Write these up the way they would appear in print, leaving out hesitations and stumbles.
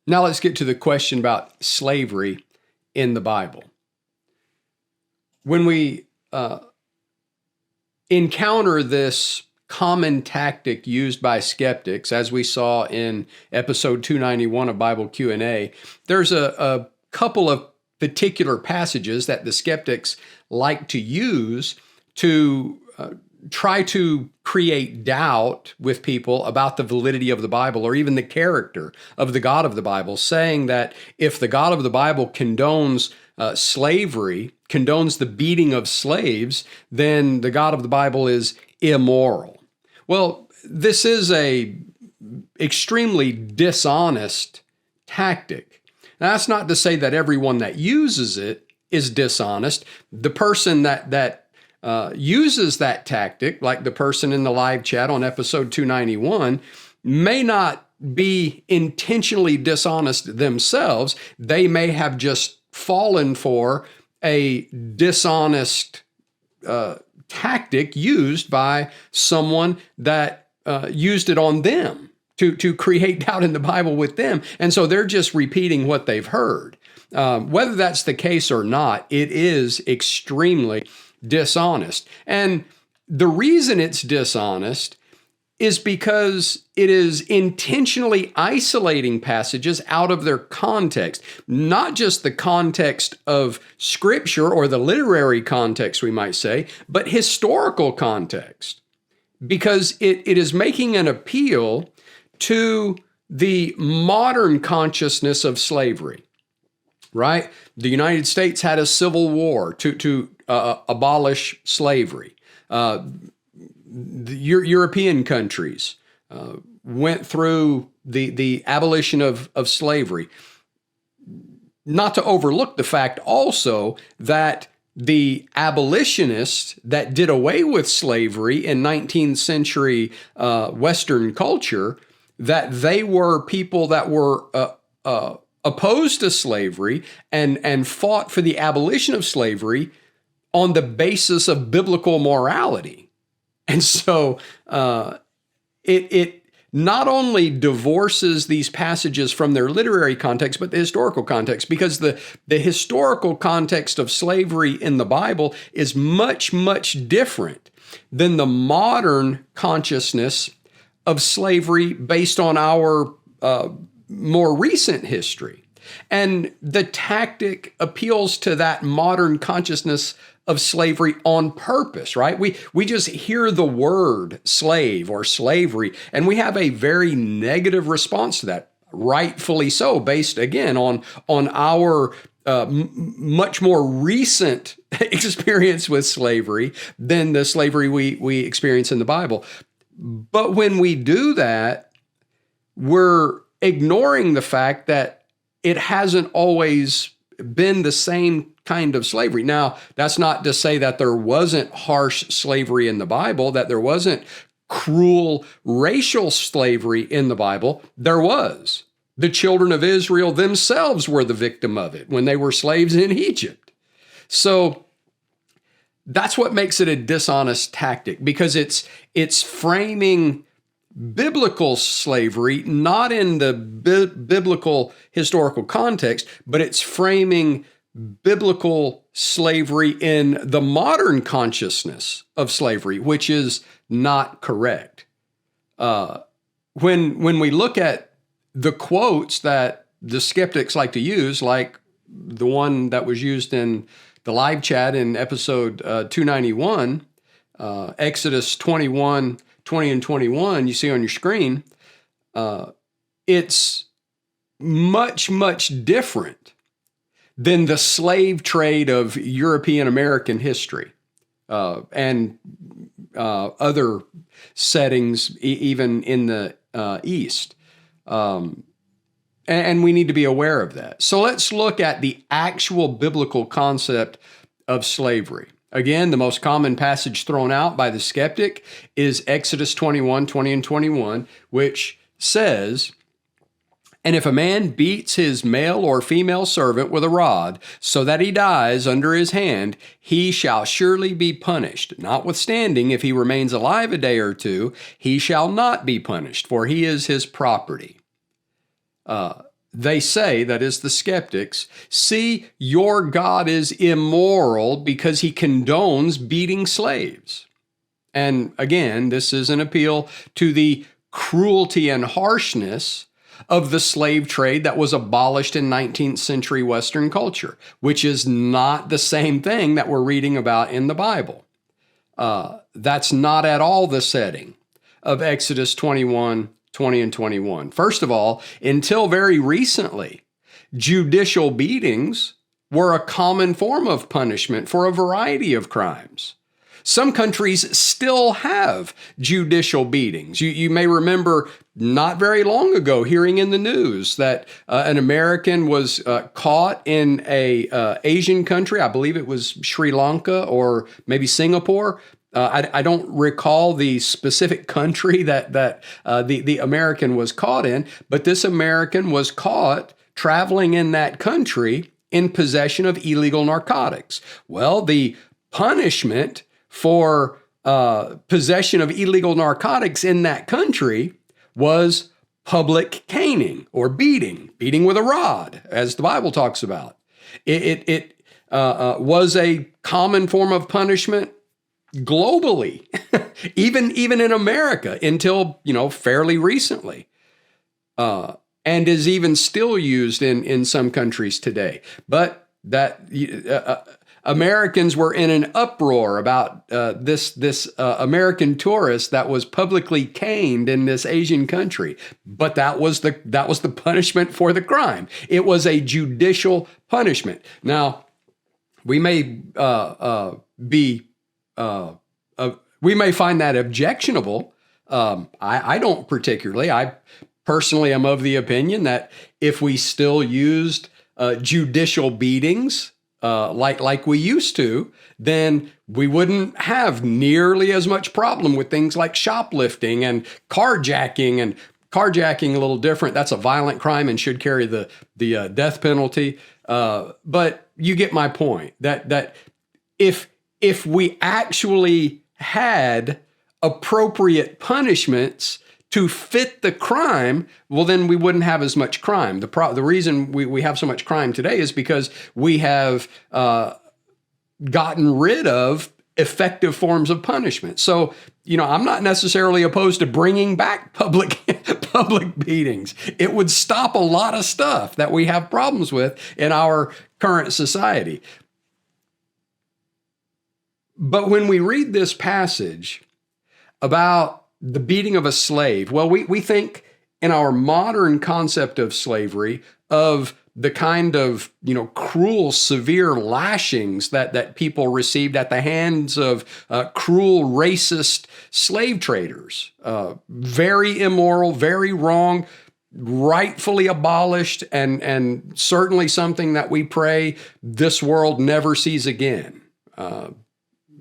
Now let's get to the question about slavery in the Bible. When we encounter this common tactic used by skeptics, as we saw in episode 291 of Bible Q&A, there's a couple of particular passages that the skeptics like to use to try to create doubt with people about the validity of the Bible or even the character of the God of the Bible, saying that if the God of the Bible condones slavery, condones the beating of slaves, then the God of the Bible is immoral. Well, this is a extremely dishonest tactic. Now, that's not to say that everyone that uses it is dishonest. The person that uses that tactic, like the person in the live chat on episode 291, may not be intentionally dishonest themselves. They may have just fallen for a dishonest tactic used by someone that used it on them to create doubt in the Bible with them. And so they're just repeating what they've heard. Whether that's the case or not, it is extremely dishonest. And the reason it's dishonest is because it is intentionally isolating passages out of their context, not just the context of Scripture or the literary context, we might say, but historical context, because it is making an appeal to the modern consciousness of slavery, right? The United States had a civil war to abolish slavery. The European countries went through the abolition of slavery. Not to overlook the fact also that the abolitionists that did away with slavery in 19th century Western culture, that they were people that were opposed to slavery and fought for the abolition of slavery on the basis of biblical morality. And so it not only divorces these passages from their literary context, but the historical context, because the historical context of slavery in the Bible is much, much different than the modern consciousness of slavery based on our more recent history. And the tactic appeals to that modern consciousness of slavery on purpose, right? We just hear the word slave or slavery, and we have a very negative response to that, rightfully so, based again on our much more recent experience with slavery than the slavery we experience in the Bible. But when we do that, we're ignoring the fact that it hasn't always been the same kind of slavery. Now, that's not to say that there wasn't harsh slavery in the Bible, that there wasn't cruel racial slavery in the Bible. There was. The children of Israel themselves were the victim of it when they were slaves in Egypt. So that's what makes it a dishonest tactic, because it's framing biblical slavery not in the biblical historical context, but it's framing biblical slavery in the modern consciousness of slavery, which is not correct. When we look at the quotes that the skeptics like to use, like the one that was used in the live chat in episode 291, Exodus 21, 20 and 21, you see on your screen, it's much, much different than the slave trade of European American history and other settings, even in the East. And we need to be aware of that. So let's look at the actual biblical concept of slavery. Again, the most common passage thrown out by the skeptic is Exodus 21, 20 and 21, which says, "And if a man beats his male or female servant with a rod, so that he dies under his hand, he shall surely be punished. Notwithstanding, if he remains alive a day or two, he shall not be punished, for he is his property." They say, that is the skeptics, see, your God is immoral because he condones beating slaves. And again, this is an appeal to the cruelty and harshness of the slave trade that was abolished in 19th century Western culture, which is not the same thing that we're reading about in the Bible. That's not at all the setting of Exodus 21, 20 and 21. First of all, until very recently, judicial beatings were a common form of punishment for a variety of crimes. Some countries still have judicial beatings. You may remember not very long ago hearing in the news that an American was caught in a Asian country. I believe it was Sri Lanka or maybe Singapore. I don't recall the specific country that the American was caught in, but this American was caught traveling in that country in possession of illegal narcotics. Well, the punishment for possession of illegal narcotics in that country was public caning or beating with a rod, as the Bible talks about. It was a common form of punishment globally, even in America until, fairly recently, and is even still used in some countries today. But that Americans were in an uproar about this American tourist that was publicly caned in this Asian country. But that was the punishment for the crime. It was a judicial punishment. Now, we may we may find that objectionable. I don't particularly. I personally am of the opinion that if we still used judicial beatings like we used to, then we wouldn't have nearly as much problem with things like shoplifting and carjacking. And carjacking a little different. That's a violent crime and should carry the death penalty. But you get my point. That if we actually had appropriate punishments to fit the crime, well, then we wouldn't have as much crime. The reason we have so much crime today is because we have gotten rid of effective forms of punishment. So, I'm not necessarily opposed to bringing back public beatings. It would stop a lot of stuff that we have problems with in our current society. But when we read this passage about the beating of a slave, well, we think in our modern concept of slavery of the kind of, cruel, severe lashings that people received at the hands of cruel, racist slave traders. Very immoral, very wrong, rightfully abolished, and certainly something that we pray this world never sees again.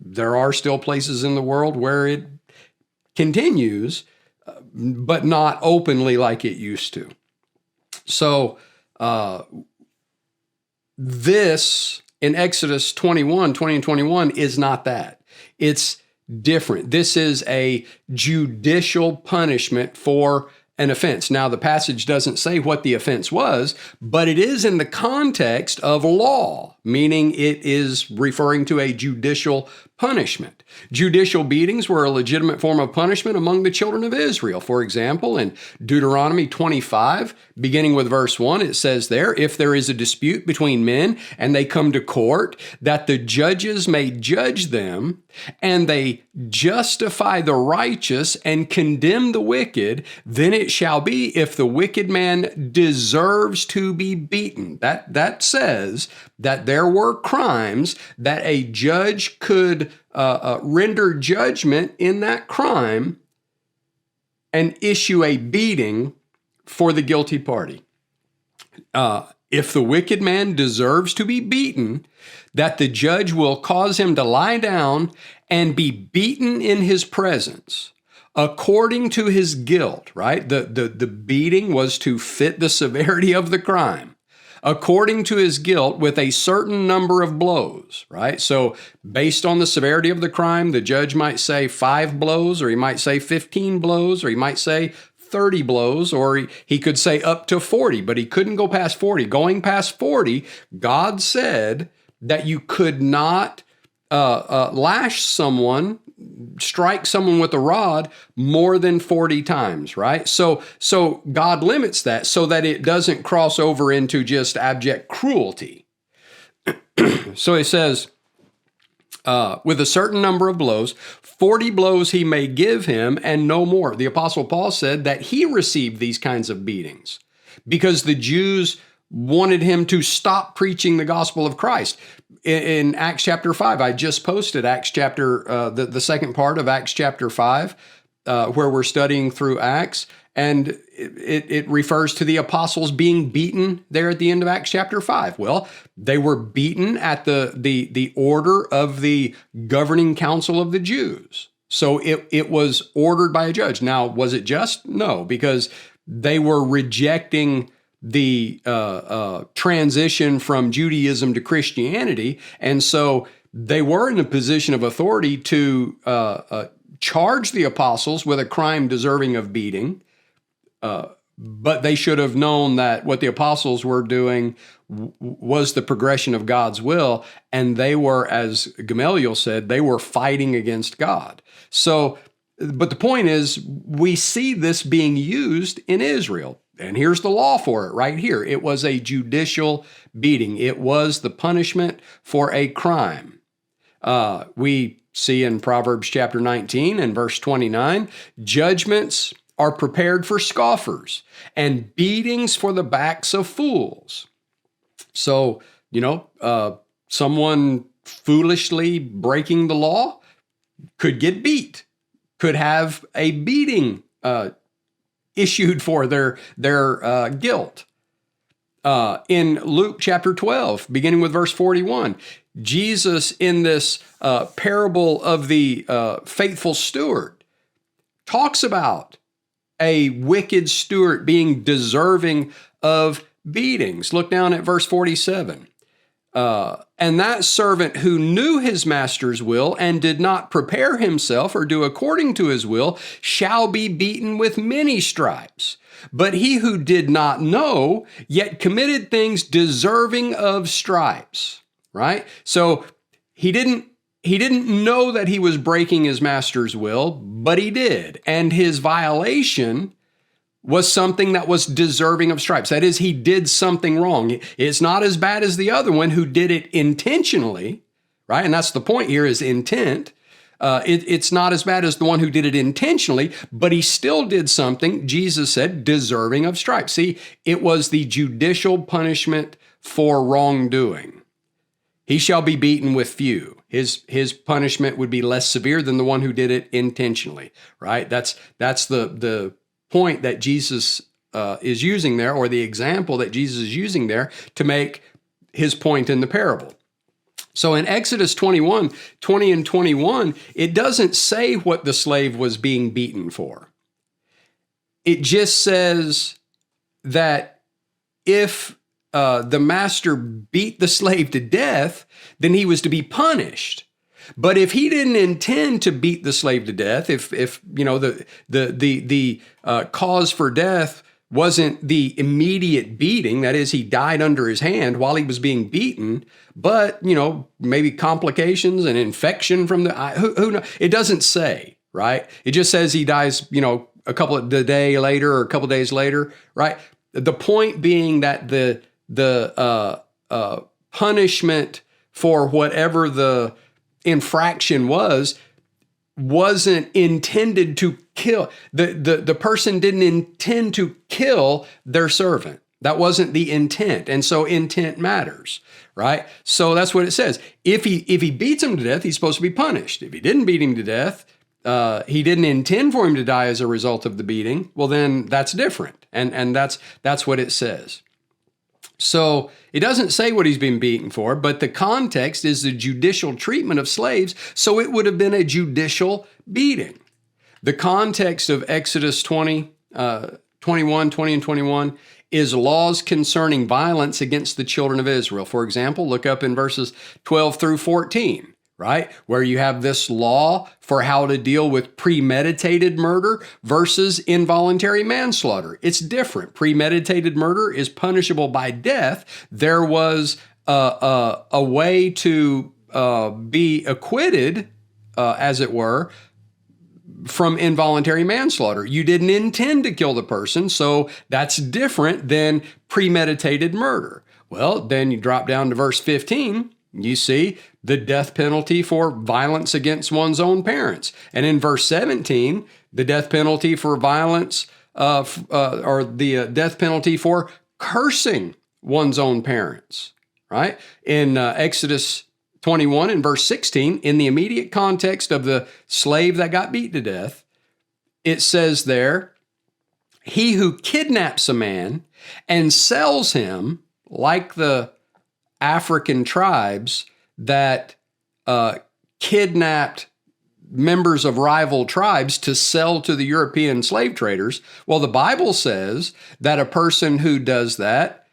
There are still places in the world where it continues, but not openly like it used to. So this in Exodus 21, 20 and 21 is not that. It's different. This is a judicial punishment for an offense. Now, the passage doesn't say what the offense was, but it is in the context of law, meaning it is referring to a judicial punishment. Judicial beatings were a legitimate form of punishment among the children of Israel. For example, in Deuteronomy 25, beginning with verse 1, it says there, if there is a dispute between men and they come to court, that the judges may judge them, and they justify the righteous and condemn the wicked, then it shall be if the wicked man deserves to be beaten. That says that there were crimes that a judge could render judgment in that crime and issue a beating for the guilty party. If the wicked man deserves to be beaten, that the judge will cause him to lie down and be beaten in his presence according to his guilt, right? The beating was to fit the severity of the crime. According to his guilt with a certain number of blows, right? So based on the severity of the crime, the judge might say 5 blows, or he might say 15 blows, or he might say 30 blows, or he could say up to 40, but he couldn't go past 40. Going past 40, God said that you could not lash someone, strike someone with a rod more than 40 times, right? So God limits that so that it doesn't cross over into just abject cruelty. So it says, with a certain number of blows, 40 blows he may give him and no more. The Apostle Paul said that he received these kinds of beatings because the Jews wanted him to stop preaching the gospel of Christ. In Acts chapter 5, I just posted Acts chapter, the second part of Acts chapter 5, where we're studying through Acts, and it refers to the apostles being beaten there at the end of Acts chapter 5. Well, they were beaten at the order of the governing council of the Jews. So it was ordered by a judge. Now, was it just? No, because they were rejecting the transition from Judaism to Christianity, and so they were in a position of authority to charge the apostles with a crime deserving of beating, but they should have known that what the apostles were doing was the progression of God's will, and they were, as Gamaliel said, they were fighting against God. So, but the point is, we see this being used in Israel. And here's the law for it right here. It was a judicial beating. It was the punishment for a crime. We see in Proverbs chapter 19 and verse 29, judgments are prepared for scoffers and beatings for the backs of fools. So, someone foolishly breaking the law could get beat, could have a beating issued for their guilt. In Luke chapter 12, beginning with verse 41, Jesus, in this parable of the faithful steward, talks about a wicked steward being deserving of beatings. Look down at verse 47. And that servant who knew his master's will and did not prepare himself or do according to his will shall be beaten with many stripes. But he who did not know yet committed things deserving of stripes, right? So he didn't know that he was breaking his master's will, but he did. And his violation was something that was deserving of stripes. That is, he did something wrong. It's not as bad as the other one who did it intentionally, right? And that's the point here, is intent. It's not as bad as the one who did it intentionally, but he still did something, Jesus said, deserving of stripes. See, it was the judicial punishment for wrongdoing. He shall be beaten with few. His punishment would be less severe than the one who did it intentionally, right? That's the point that Jesus is using there, or the example that Jesus is using there to make his point in the parable. So in Exodus 21, 20 and 21, it doesn't say what the slave was being beaten for. It just says that if the master beat the slave to death, then he was to be punished. But if he didn't intend to beat the slave to death, if the cause for death wasn't the immediate beating, that is, he died under his hand while he was being beaten, but maybe complications and infection from who knows? It doesn't say, right? It just says he dies, a day later or a couple days later, right? The point being that the punishment for whatever the infraction wasn't intended to kill. The person didn't intend to kill their servant. That wasn't the intent. And so intent matters, right? So that's what it says. If he beats him to death, he's supposed to be punished. If he didn't beat him to death, he didn't intend for him to die as a result of the beating, well, then that's different. And that's what it says. So it doesn't say what he's been beaten for, but the context is the judicial treatment of slaves, so it would have been a judicial beating. The context of Exodus 20, 21, 20 and 21 is laws concerning violence against the children of Israel. For example, look up in verses 12 through 14, right? Where you have this law for how to deal with premeditated murder versus involuntary manslaughter. It's different. Premeditated murder is punishable by death. There was a way to be acquitted, as it were, from involuntary manslaughter. You didn't intend to kill the person, so that's different than premeditated murder. Well, then you drop down to verse 15, you see the death penalty for violence against one's own parents. And in verse 17, the death penalty for violence, or the death penalty for cursing one's own parents, right? In Exodus 21 and verse 16, in the immediate context of the slave that got beat to death, it says there, he who kidnaps a man and sells him, like the African tribes that kidnapped members of rival tribes to sell to the European slave traders. Well, the Bible says that a person who does that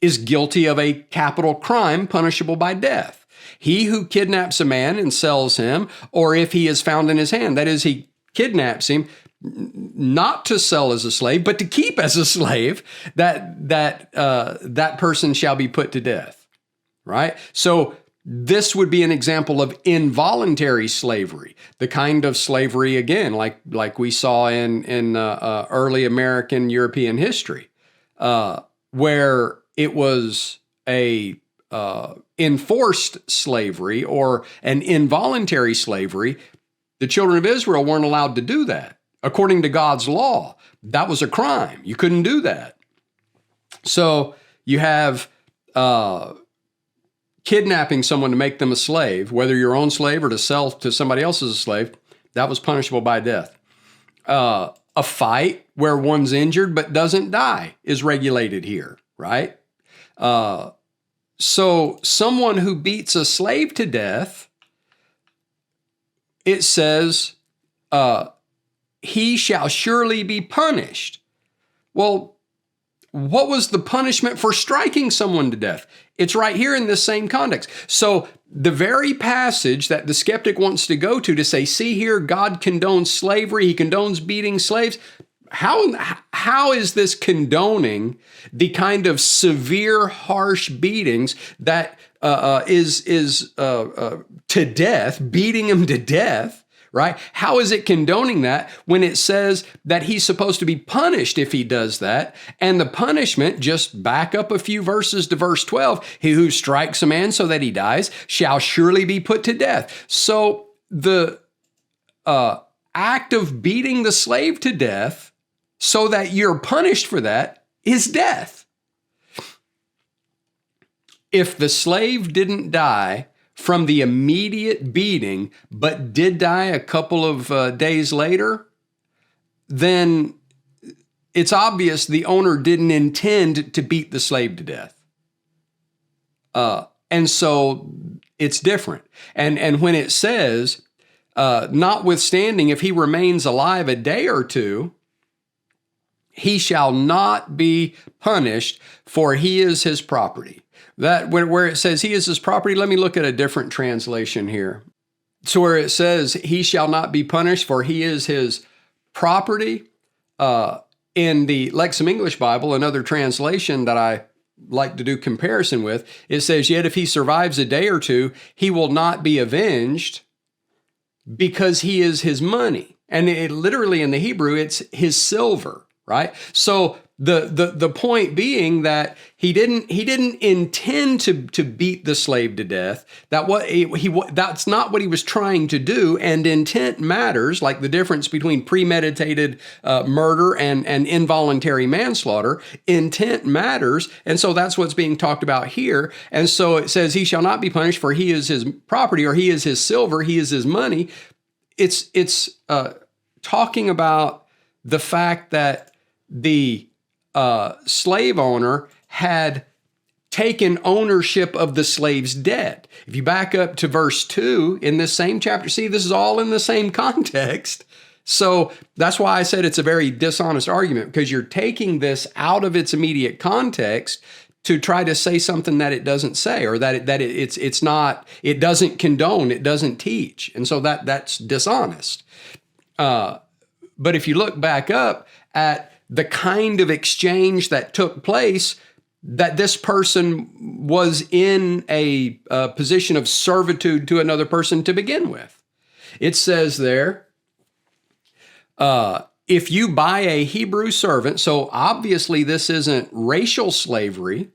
is guilty of a capital crime punishable by death. He who kidnaps a man and sells him, or if he is found in his hand, that is, he kidnaps him, not to sell as a slave, but to keep as a slave, that person shall be put to death, right? So this would be an example of involuntary slavery, the kind of slavery, again, like we saw in early American European history, where it was a enforced slavery or an involuntary slavery. The children of Israel weren't allowed to do that. According to God's law, that was a crime. You couldn't do that. So you have kidnapping someone to make them a slave, whether your own slave or to sell to somebody else as a slave, that was punishable by death. A fight where one's injured but doesn't die is regulated here, right? So someone who beats a slave to death, it says, he shall surely be punished. Well, what was the punishment for striking someone to death? It's right here in this same context. So the very passage that the skeptic wants to go to say, see here, God condones slavery, he condones beating slaves. How is this condoning the kind of severe, harsh beatings that is to death, beating him to death, right? How is it condoning that when it says that he's supposed to be punished if he does that? And the punishment, just back up a few verses to verse 12, he who strikes a man so that he dies shall surely be put to death. So the act of beating the slave to death so that you're punished for that is death. If the slave didn't die from the immediate beating, but did die a couple of days later, then it's obvious the owner didn't intend to beat the slave to death. And so it's different. And when it says, notwithstanding, if he remains alive a day or two, he shall not be punished, for he is his property. That where it says he is his property, let me look at a different translation here. So where it says he shall not be punished, for he is his property, in the Lexham English Bible, another translation that I like to do comparison with, it says, yet if he survives a day or two, he will not be avenged because he is his money. And it literally in the Hebrew, it's his silver. Right? So the point being that he didn't intend to beat the slave to death. That's not what he was trying to do. And intent matters, like the difference between premeditated murder and involuntary manslaughter. Intent matters, and so that's what's being talked about here. And so it says, "He shall not be punished, for he is his property, or he is his silver, he is his money." It's talking about the fact that the slave owner had taken ownership of the slave's debt. If you back up to verse 2 in this same chapter, see, this is all in the same context. So that's why I said it's a very dishonest argument, because you're taking this out of its immediate context to try to say something that it doesn't say, or it's not, it doesn't condone, it doesn't teach. And so that's dishonest. But if you look back up at the kind of exchange that took place, that this person was in a position of servitude to another person to begin with. It says there, if you buy a Hebrew servant, so obviously this isn't racial slavery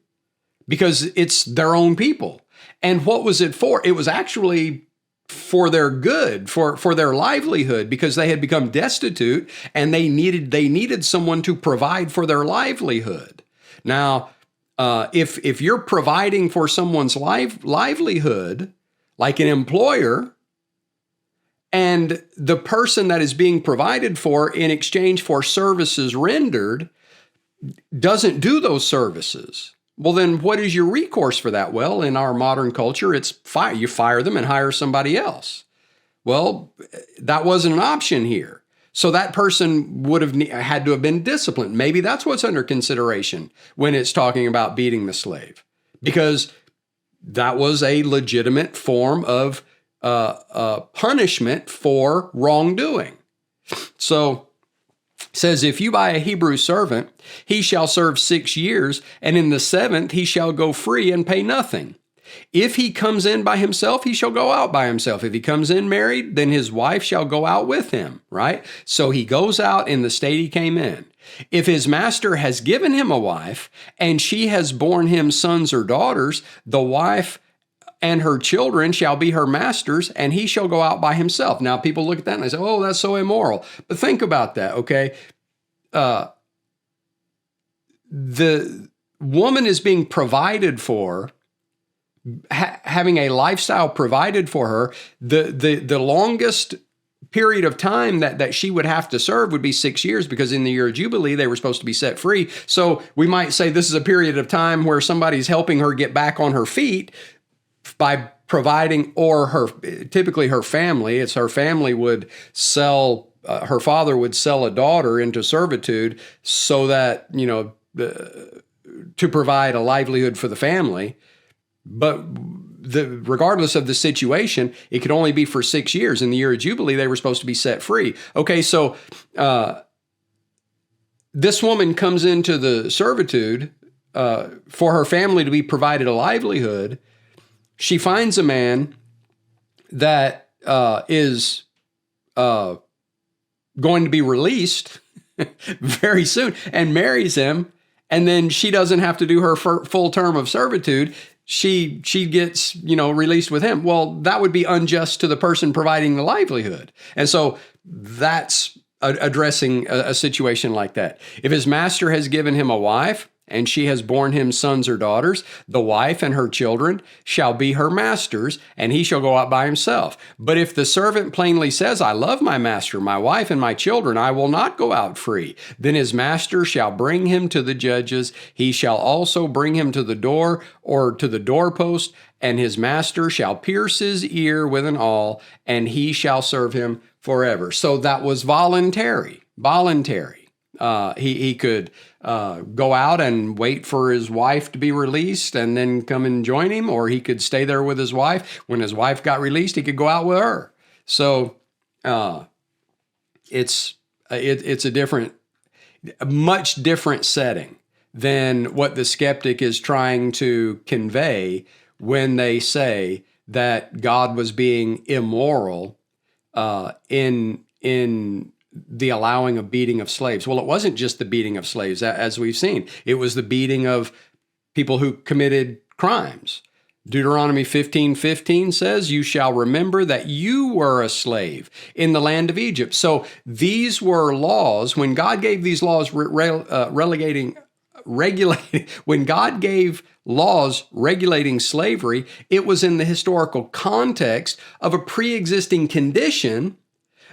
because it's their own people. And what was it for? It was actually for their good, for their livelihood, because they had become destitute and they needed someone to provide for their livelihood. Now, if you're providing for someone's livelihood, like an employer, and the person that is being provided for in exchange for services rendered doesn't do those services, well, then what is your recourse for that? Well, in our modern culture, it's fire. You fire them and hire somebody else. Well, that wasn't an option here. So that person would have had to have been disciplined. Maybe that's what's under consideration when it's talking about beating the slave, because that was a legitimate form of punishment for wrongdoing. So it says, if you buy a Hebrew servant, he shall serve 6 years, and in the 7th he shall go free and pay nothing. If he comes in by himself, he shall go out by himself. If he comes in married, then his wife shall go out with him, right? So he goes out in the state he came in. If his master has given him a wife, and she has borne him sons or daughters, the wife and her children shall be her masters, and he shall go out by himself. Now, people look at that and they say, oh, that's so immoral. But think about that, okay? The woman is being provided for, having a lifestyle provided for her. The longest period of time that she would have to serve would be 6 years, because in the year of Jubilee, they were supposed to be set free. So we might say this is a period of time where somebody's helping her get back on her feet by providing, or typically her family. It's her family would sell, her father would sell a daughter into servitude so that, to provide a livelihood for the family. But regardless of the situation, it could only be for 6 years. In the year of Jubilee, they were supposed to be set free. Okay, so this woman comes into the servitude for her family to be provided a livelihood. She finds a man that is going to be released very soon and marries him, and then she doesn't have to do her full term of servitude. She gets, released with him. Well, that would be unjust to the person providing the livelihood. And so that's addressing a situation like that. If his master has given him a wife, and she has borne him sons or daughters, the wife and her children shall be her masters, and he shall go out by himself. But if the servant plainly says, I love my master, my wife, and my children, I will not go out free, then his master shall bring him to the judges. He shall also bring him to the door, or to the doorpost, and his master shall pierce his ear with an awl, and he shall serve him forever. So that was voluntary. He could go out and wait for his wife to be released and then come and join him, or he could stay there with his wife. When his wife got released, he could go out with her. So it's a much different setting than what the skeptic is trying to convey when they say that God was being immoral in the allowing of beating of slaves. Well, it wasn't just the beating of slaves, as we've seen. It was the beating of people who committed crimes. Deuteronomy 15:15 says, you shall remember that you were a slave in the land of Egypt. So these were laws. When God gave these laws regulating, when God gave laws regulating slavery, it was in the historical context of a pre-existing condition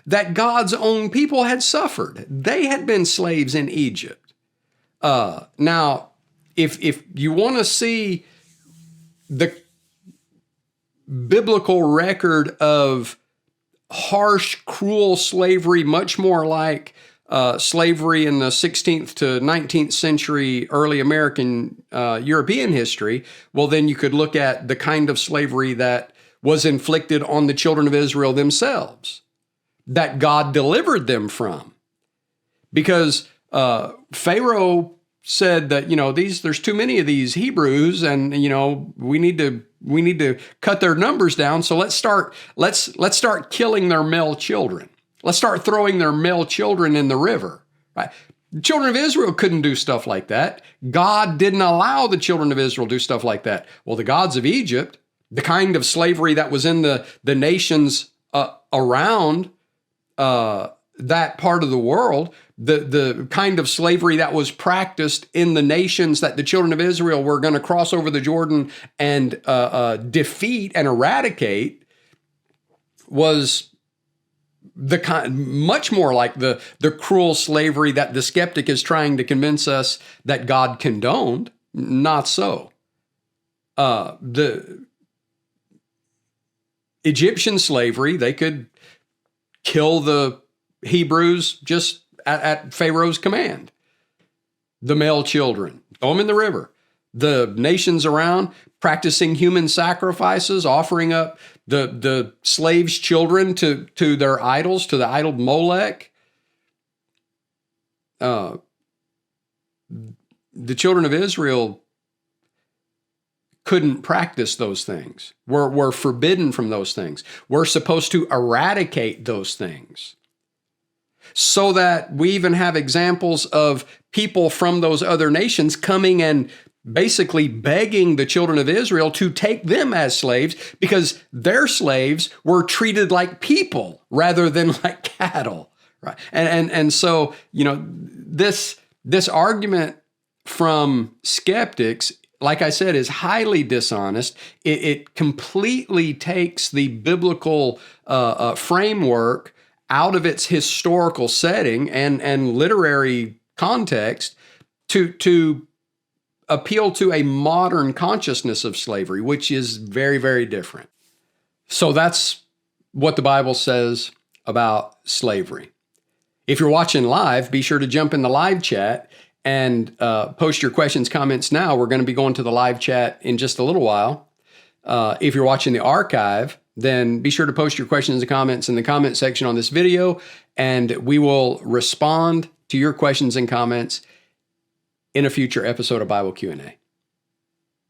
that God's own people had suffered. They had been slaves in Egypt. Now, if you want to see the biblical record of harsh, cruel slavery, much more like slavery in the 16th to 19th century early American European history, well, then you could look at the kind of slavery that was inflicted on the children of Israel themselves, that God delivered them from. Because Pharaoh said that, there's too many of these Hebrews, and we need to cut their numbers down. So let's start killing their male children. Let's start throwing their male children in the river. Right? The children of Israel couldn't do stuff like that. God didn't allow the children of Israel to do stuff like that. Well, the gods of Egypt, the kind of slavery that was in the nations around that part of the world, the kind of slavery that was practiced in the nations that the children of Israel were going to cross over the Jordan and defeat and eradicate, was much more like the cruel slavery that the skeptic is trying to convince us that God condoned. Not so. The Egyptian slavery, they could kill the Hebrews just at Pharaoh's command. The male children, throw them in the river. The nations around practicing human sacrifices, offering up the slaves' children to their idols, to the idol Molech. The children of Israel couldn't practice those things. Were forbidden from those things. We're supposed to eradicate those things. So that we even have examples of people from those other nations coming and basically begging the children of Israel to take them as slaves, because their slaves were treated like people rather than like cattle. Right? And so, this argument from skeptics, like I said, is highly dishonest. It completely takes the biblical framework out of its historical setting and literary context to appeal to a modern consciousness of slavery, which is very, very different. So that's what the Bible says about slavery. If you're watching live, be sure to jump in the live chat and post your questions, comments now. We're going to be going to the live chat in just a little while. If you're watching the archive, then be sure to post your questions and comments in the comment section on this video, and we will respond to your questions and comments in a future episode of Bible Q&A.